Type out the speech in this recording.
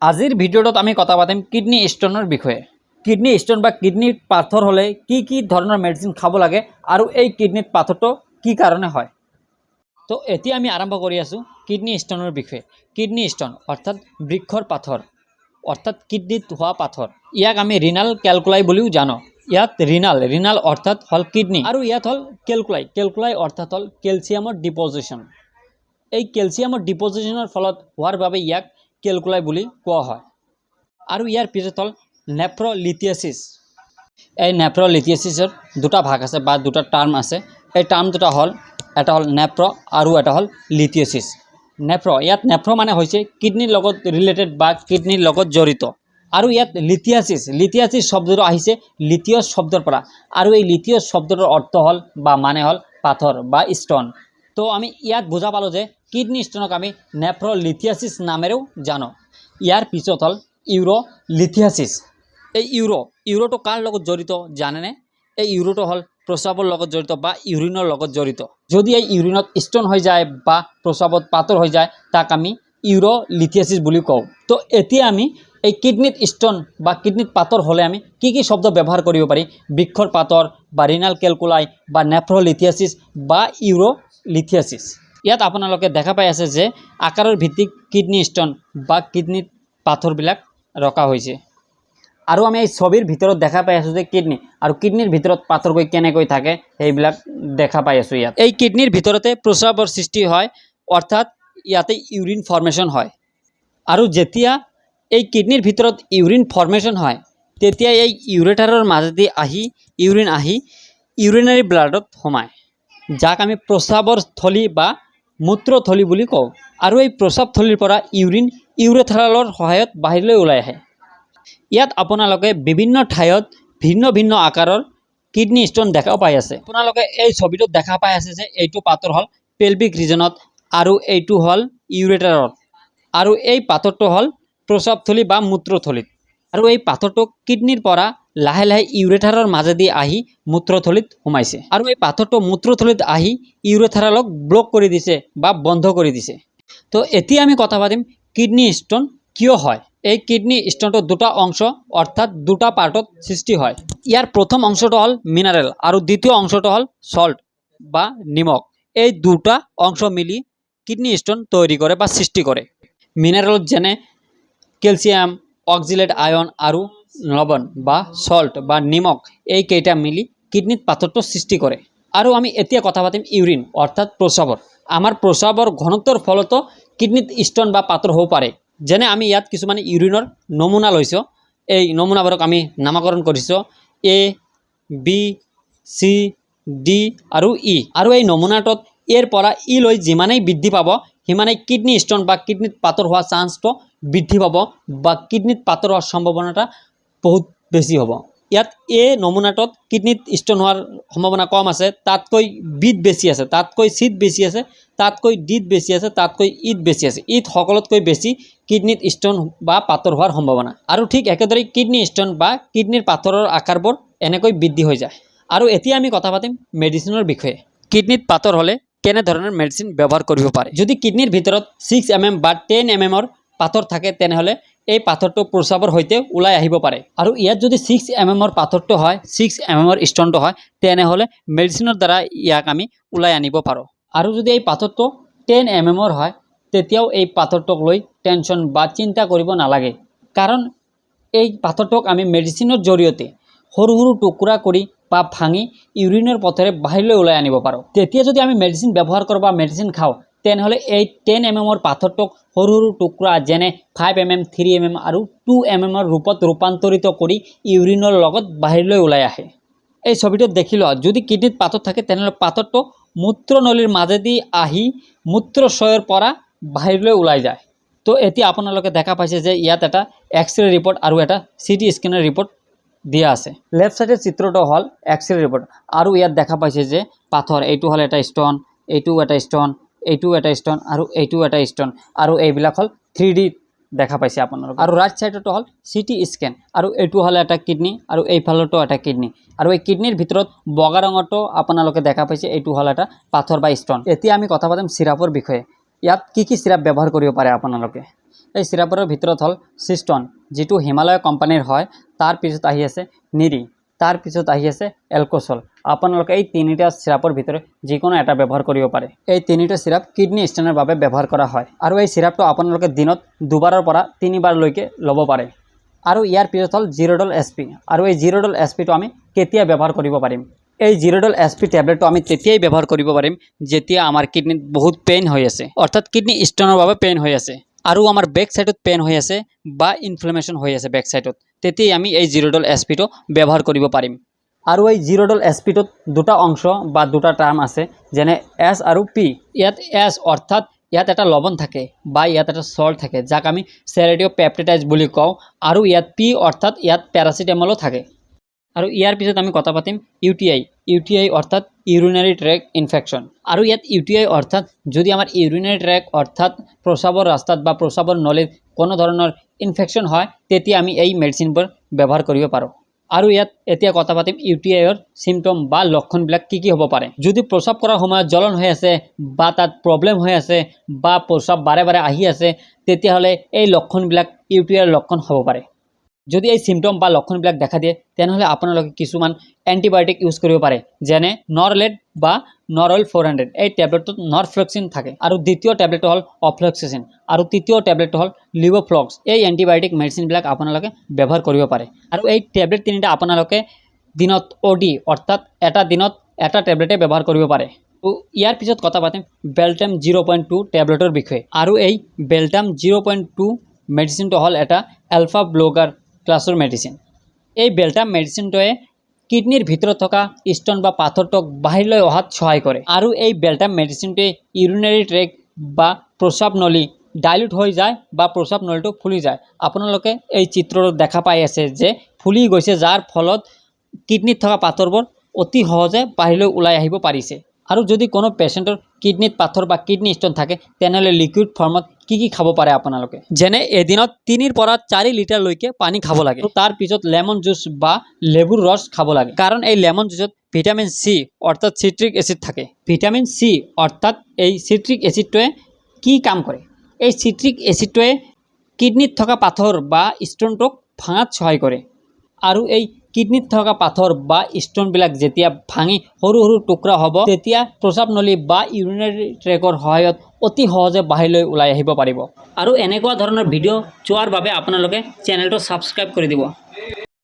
আজিৰ ভিডিঅ'ত আমি কথা পাতিম কিডনি ষ্টোনৰ বিষয়ে। কিডনি ষ্টোন বা কিডনিত পাথৰ হ'লে কি ধৰণৰ মেডিচিন খাব লাগে আৰু এই কিডনিত পাথৰটো কি কাৰণে হয়। তো এতিয়া আমি আৰম্ভ কৰি আছোঁ কিডনি ষ্টোনৰ বিষয়ে। কিডনি ষ্টোন অৰ্থাৎ বৃক্ষৰ পাথৰ অৰ্থাৎ কিডনিত হোৱা পাথৰ। ইয়াক আমি ৰিনাল কেলকুলাই বুলিও জানো। ইয়াত ৰিনাল অৰ্থাৎ হ'ল কিডনি আৰু ইয়াত হ'ল কেলকুলাই অৰ্থাৎ হ'ল কেলছিয়ামৰ ডিপজিশ্যন। এই কেলছিয়ামৰ ডিপজিশ্যনৰ ফলত হোৱাৰ বাবে ইয়াক কেলকুলাই বুলি কোৱা হয়। আৰু ইয়াৰ পিছত হ'ল নেফ্ৰলিথিয়াছিছ। এই নেফ্ৰলিথিয়াছিছৰ দুটা ভাগ আছে বা দুটা টাৰ্ম আছে। এই টাৰ্ম দুটা হ'ল এটা হ'ল নেফ্ৰ আৰু এটা হ'ল লিথিয়াছিছ। ইয়াত নেফ্ৰ মানে হৈছে কিডনিৰ লগত ৰিলেটেড বা কিডনিৰ লগত জড়িত। আৰু ইয়াত লিথিয়াছিছ শব্দটো আহিছে লিথিয়াছ শব্দৰ পৰা। আৰু এই লিথিয়াছ শব্দটোৰ অৰ্থ হ'ল বা মানে হ'ল পাথৰ বা ষ্টোন। তো আমি ইয়াত বুজা পালোঁ যে কিডনি ষ্টোনক আমি নেফ্ৰলিথিয়াছিছ নামেৰেও জানো। ইয়াৰ পিছত হ'ল ইউৰলিথিয়াছিছ। এই ইউৰোটো কাৰ লগত জড়িত জানেনে? এই ইউৰোটো হ'ল প্ৰস্ৰাৱৰ লগত জড়িত বা ইউৰিনৰ লগত জড়িত। যদি এই ইউৰিনত ষ্টোন হৈ যায় বা প্ৰস্ৰাৱত পাথৰ হৈ যায় তাক আমি ইউৰলিথিয়াছিছ বুলি কওঁ। তো এতিয়া আমি এই কিডনিত ষ্টোন বা কিডনিত পাথৰ হ'লে আমি কি শব্দ ব্যৱহাৰ কৰিব পাৰি? বৃক্ষৰ পাথৰ বা ৰিনাল কেলকুলাই বা নেফ্ৰলিথিয়াছিছ বা ইউৰলিথিয়াছিছ। ইয়াত আপোনালোকে দেখা পাই আছে যে আকাৰৰ ভিত্তিক কিডনি ষ্টোন বা কিডনিত পাথৰবিলাক ৰখা হৈছে। আৰু আমি এই ছবিৰ ভিতৰত দেখা পাই আছোঁ যে কিডনি আৰু কিডনিৰ ভিতৰত পাথৰ গৈ কেনেকৈ থাকে সেইবিলাক দেখা পাই আছোঁ ইয়াত। এই কিডনিৰ ভিতৰতে প্ৰস্ৰাৱৰ সৃষ্টি হয় অৰ্থাৎ ইয়াতে ইউৰিন ফৰ্মেশ্যন হয়। আৰু যেতিয়া এই কিডনিৰ ভিতৰত ইউৰিন ফৰ্মেশ্যন হয় তেতিয়া এই ইউৰেটাৰৰ মাজেদি ইউৰিন আহি ইউৰিনাৰী ব্লাডত সোমায়, যাক আমি প্ৰস্ৰাৱৰ থলী বা মূত্ৰথলী বুলি কওঁ। আৰু এই প্ৰস্ৰাৱথলীৰ পৰা ইউৰিন ইউৰেথ্ৰালৰ সহায়ত বাহিৰলৈ ওলাই আহে। ইয়াত আপোনালোকে বিভিন্ন ঠাইত ভিন্ন আকাৰৰ কিডনি ষ্টোন দেখা পাই আছে। আপোনালোকে এই ছবিটোত দেখা পাই আছে যে এইটো পাথৰ হ'ল পেলভিক ৰিজনত আৰু এইটো হ'ল ইউৰেটাৰত আৰু এই পাথৰটো হ'ল প্ৰস্ৰাৱথলী বা মূত্ৰথলীত। আৰু এই পাথৰটো কিডনিৰ পৰা লাহে ইউৰেথাৰৰ মাজেদি আহি মূত্ৰথলীত সোমাইছে। আৰু এই পাথৰটো মূত্ৰথলীত আহি ইউৰেথাৰলক ব্লক কৰি দিছে বা বন্ধ কৰি দিছে। তো এতিয়া আমি কথা পাতিম কিডনি ষ্টোন কিয় হয়। এই কিডনি ষ্টোনটো দুটা অংশ অৰ্থাৎ দুটা পাৰ্টত সৃষ্টি হয়। ইয়াৰ প্ৰথম অংশটো হ'ল মিনাৰেল আৰু দ্বিতীয় অংশটো হ'ল সল্ট বা নিমখ। এই দুটা অংশ মিলি কিডনি ষ্টোন তৈরি কৰে বা সৃষ্টি কৰে। মিনাৰেলত যেনে কেলছিয়াম, অক্সিলেট আয়ন আৰু লৱণ বা সল্ট বা নিমখ এইকেইটা মিলি কিডনিত পাথৰটো সৃষ্টি কৰে। আৰু আমি এতিয়া কথা পাতিম ইউৰিন অৰ্থাৎ প্ৰস্ৰাৱৰ। আমাৰ প্ৰস্ৰাৱৰ ঘনত্বৰ ফলতো কিডনিত ষ্টোন বা পাথৰ হ'ব পাৰে। যেনে আমি ইয়াত কিছুমান ইউৰিনৰ নমুনা লৈছোঁ। এই নমুনাবোৰক আমি নামকৰণ কৰিছোঁ A, B, C, D আৰু E। আৰু এই নমুনাটোত এৰ পৰা ই লৈ যিমানেই বৃদ্ধি পাব সিমানেই কিডনি ষ্টোন বা কিডনিত পাথৰ হোৱাৰ চান্সটো বৃদ্ধি পাব বা কিডনিত পাথৰ হোৱাৰ সম্ভাৱনাটা বহুত বেছি হ'ব। ইয়াত এ নমুনাটোত কিডনিত ষ্টোন হোৱাৰ সম্ভাৱনা কম আছে, তাতকৈ বিত বেছি আছে, তাতকৈ চিত বেছি আছে, তাতকৈ ডিত বেছি আছে, তাতকৈ ইত বেছি আছে। ইত সকলোতকৈ বেছি কিডনিত ষ্টোন বা পাথৰ হোৱাৰ সম্ভাৱনা। আৰু ঠিক একেদৰে কিডনি ষ্টোন বা কিডনিৰ পাথৰৰ আকাৰবোৰ এনেকৈ বৃদ্ধি হৈ যায়। আৰু এতিয়া আমি কথা পাতিম মেডিচিনৰ বিষয়ে। কিডনিত পাথৰ হ'লে কেনেধৰণৰ মেডিচিন ব্যৱহাৰ কৰিব পাৰে। যদি কিডনিৰ ভিতৰত 6 mm বা 10 mm পাথৰ থাকে তেনেহ'লে এই পাথৰটো প্ৰস্ৰাৱৰ সৈতে ওলাই আহিব পাৰে। আৰু ইয়াত যদি 6 mm পাথৰটো হয়, 6 mm ষ্টোনটো হয় তেনেহ'লে মেডিচিনৰ দ্বাৰা ইয়াক আমি ওলাই আনিব পাৰোঁ। আৰু যদি এই পাথৰটো 10 mm হয় তেতিয়াও এই পাথৰটোক লৈ টেনশ্যন বা চিন্তা কৰিব নালাগে, কাৰণ এই পাথৰটোক আমি মেডিচিনৰ জৰিয়তে সৰু টুকুৰা কৰি বা ভাঙি ইউৰিনৰ পথেৰে বাহিৰলৈ ওলাই আনিব পাৰোঁ। তেতিয়া যদি আমি মেডিচিন ব্যৱহাৰ কৰোঁ বা মেডিচিন খাওঁ তেনেহ'লে এই 10 mm পাথৰটোক সৰু টুকুৰা যেনে 5 mm, 3 mm আৰু 2 mm ৰূপত ৰূপান্তৰিত কৰি ইউৰিনৰ লগত বাহিৰলৈ ওলাই আহে। এই ছবিটোত দেখি লোৱা, যদি কিডনিত পাথৰ থাকে তেনেহ'লে পাথৰটো মূত্ৰনলীৰ মাজেদি আহি মূত্ৰশয়ৰ পৰা বাহিৰলৈ ওলাই যায়। তো এতিয়া আপোনালোকে দেখা পাইছে যে ইয়াত এটা এক্সৰে ৰিপৰ্ট আৰু এটা CT স্কেনৰ ৰিপৰ্ট দিয়া আছে। লেফ্ট সাইডৰ চিত্ৰটো হ'ল এক্সৰে ৰিপৰ্ট আৰু ইয়াত দেখা পাইছে যে পাথৰ এইটো হ'ল এটা ষ্টোন, এইটো এটা ষ্টোন, এইটো এটা ষ্টোন আৰু এইটো এটা ষ্টোন আৰু এইবিলাক হ'ল 3D দেখা পাইছে আপোনালোকে। আৰু ৰাইট সাইডটো হ'ল CT স্কেন আৰু এইটো হ'ল এটা কিডনি আৰু এইফালতো এটা কিডনি। আৰু এই কিডনিৰ ভিতৰত বগা ৰঙৰটো আপোনালোকে দেখা পাইছে এইটো হ'ল এটা পাথৰ বা ষ্টোন। এতিয়া আমি কথা পাতিম চিৰাপৰ বিষয়ে। ইয়াত কি চিৰাপ ব্যৱহাৰ কৰিব পাৰে আপোনালোকে। এই চিৰাপৰ ভিতৰত হ'ল চিষ্টন, যিটো হিমালয় কোম্পানীৰ হয়। তাৰ পিছত আহি আছে নিৰি, তাৰ পিছত আহি আছে এলক'ছল। আপোনালোকে এই তিনিটা চিৰাপৰ ভিতৰত যিকোনো এটা ব্যৱহাৰ কৰিব পাৰে। এই তিনিটা চিৰাপ কিডনী ষ্টোনৰ বাবে ব্যৱহাৰ কৰা হয় আৰু এই চিৰাপটো আপোনালোকে দিনত 2বাৰৰ পৰা 3বাৰলৈকে ল'ব পাৰে। আৰু ইয়াৰ পিছত হ'ল জিৰ'ডল SP। আৰু এই জিৰ'ডল SPটো আমি কেতিয়া ব্যৱহাৰ কৰিব পাৰিম? এই জিৰ'ডল SP টেবলেটটো আমি তেতিয়াই ব্যৱহাৰ কৰিব পাৰিম যেতিয়া আমাৰ কিডনীত বহুত পেইন হৈ আছে, অৰ্থাৎ কিডনী ষ্টোনৰ বাবে পেইন হৈ আছে আৰু আমাৰ বেক সাইডত পেইন হৈ আছে বা ইনফ্লামেশ্যন হৈ আছে বেক সাইডত, তেতিয়াই আমি এই জিৰ'ডল SPটো ব্যৱহাৰ কৰিব পাৰিম। আৰু এই জিৰ'ডল SPটোত দুটা অংশ বা দুটা টাৰ্ম আছে, যেনে S আৰু P। ইয়াত S অৰ্থাৎ ইয়াত এটা লৱণ থাকে বা ইয়াত এটা সল্ট থাকে, যাক আমি চেৰেডিঅ'পেপটাইড বুলি কওঁ। আৰু ইয়াত P অৰ্থাৎ ইয়াত পেৰাচিটামলো থাকে। আৰু ইয়াৰ পিছত আমি কথা পাতিম UTI অৰ্থাৎ ইউৰিনাৰী ট্ৰেক ইনফেকশ্যন। আৰু ইয়াত UTI অৰ্থাৎ যদি আমাৰ ইউৰিনাৰী ট্ৰেক অৰ্থাৎ প্ৰস্ৰাৱৰ ৰাস্তাত বা প্ৰস্ৰাৱৰ নলীত কোনো ধৰণৰ ইনফেকশ্যন হয়, তেতিয়া আমি এই মেডিচিনবোৰ ব্যৱহাৰ কৰিব পাৰোঁ। আৰু ইয়াত এতিয়া কথা পাতিম UTIৰ চিমটম বা লক্ষণবিলাক কি কি হ'ব পাৰে। যদি প্ৰস্ৰাৱ কৰাৰ সময়ত জ্বলন হৈ আছে বা তাত প্ৰব্লেম হৈ আছে বা প্ৰস্ৰাৱ বাৰে বাৰে আহি আছে, তেতিয়াহ'লে এই লক্ষণবিলাক UTIৰ লক্ষণ হ'ব পাৰে। যদি এই চিমটম বা লক্ষণবিলাক দেখা দিয়ে, তেনেহ'লে আপোনালোকে কিছুমান এণ্টিবায়'টিক ইউজ কৰিব পাৰে, যেনে নৰলেট বা নৰল 400। এই টেবলেটটোত নৰফ্লক্সিন থাকে। আৰু দ্বিতীয় টেবলেটটো হ'ল অফ্লক্সিচিন আৰু তৃতীয় টেবলেটটো হ'ল লিভোফ্লক্স। এই এণ্টিবায়'টিক মেডিচিনবিলাক আপোনালোকে ব্যৱহাৰ কৰিব পাৰে। আৰু এই টেবলেট তিনিটা আপোনালোকে দিনত OD অৰ্থাৎ এটা দিনত এটা টেবলেটে ব্যৱহাৰ কৰিব পাৰে। ইয়াৰ পিছত কথা পাতিম বেলটাম 0.2 টেবলেটৰ বিষয়ে। আৰু এই বেলটাম 0.2 মেডিচিনটো হ'ল এটা এলফা ব্লকাৰ ক্লাছৰ মেডিচিন। এই বেলটাম মেডিচিনটোৱে কিডনীৰ ভিতৰত থকা ষ্ট'ন বা পাথৰটোক বাহিৰলৈ অহাত সহায় কৰে। আৰু এই বেলটাম মেডিচিনটোৱে ইউৰিনাৰী ট্ৰেক বা প্ৰস্ৰাৱ নলী ডাইলুট হৈ যায় বা প্ৰস্ৰাৱ নলীটো ফুলি যায়। আপোনালোকে এই চিত্ৰটো দেখা পাই আছে যে ফুলি গৈছে, যাৰ ফলত কিডনীত থকা পাথৰবোৰ অতি সহজে বাহিৰলৈ ওলাই আহিব পাৰিছে। আৰু যদি কোনো পেচেণ্টৰ কিডনীত পাথৰ বা কিডনী ষ্টোন থাকে, তেনেহ'লে লিকুইড ফৰ্মত কি কি খাব পাৰে আপোনালোকে, যেনে এদিনত 3 পৰা 4 লিটাৰলৈকে পানী খাব লাগে। তাৰ পিছত লেমন জুচ বা লেবুৰ ৰস খাব লাগে, কাৰণ এই লেমন জুচত ভিটামিন C অৰ্থাৎ চিট্ৰিক এচিড থাকে। ভিটামিন C অৰ্থাৎ এই চিট্ৰিক এচিডটোৱে কি কাম কৰে? এই চিট্ৰিক এচিডটোৱে কিডনীত থকা পাথৰ বা ষ্টোনটোক ভাঙাত সহায় কৰে। আৰু এই কিডনীত থকা পাথৰ বা ষ্টোনবিলাক যেতিয়া ভাঙি সৰু সৰু টুকুৰা হ'ব, তেতিয়া প্ৰস্ৰাৱ নলী বা ইউৰিনাৰী ট্ৰেকৰ সহায়ত অতি সহজে বাহিৰলৈ ওলাই আহিব পাৰিব। আৰু এনেকুৱা ধৰণৰ ভিডিঅ' চোৱাৰ বাবে আপোনালোকে চেনেলটো ছাবস্ক্ৰাইব কৰি দিব।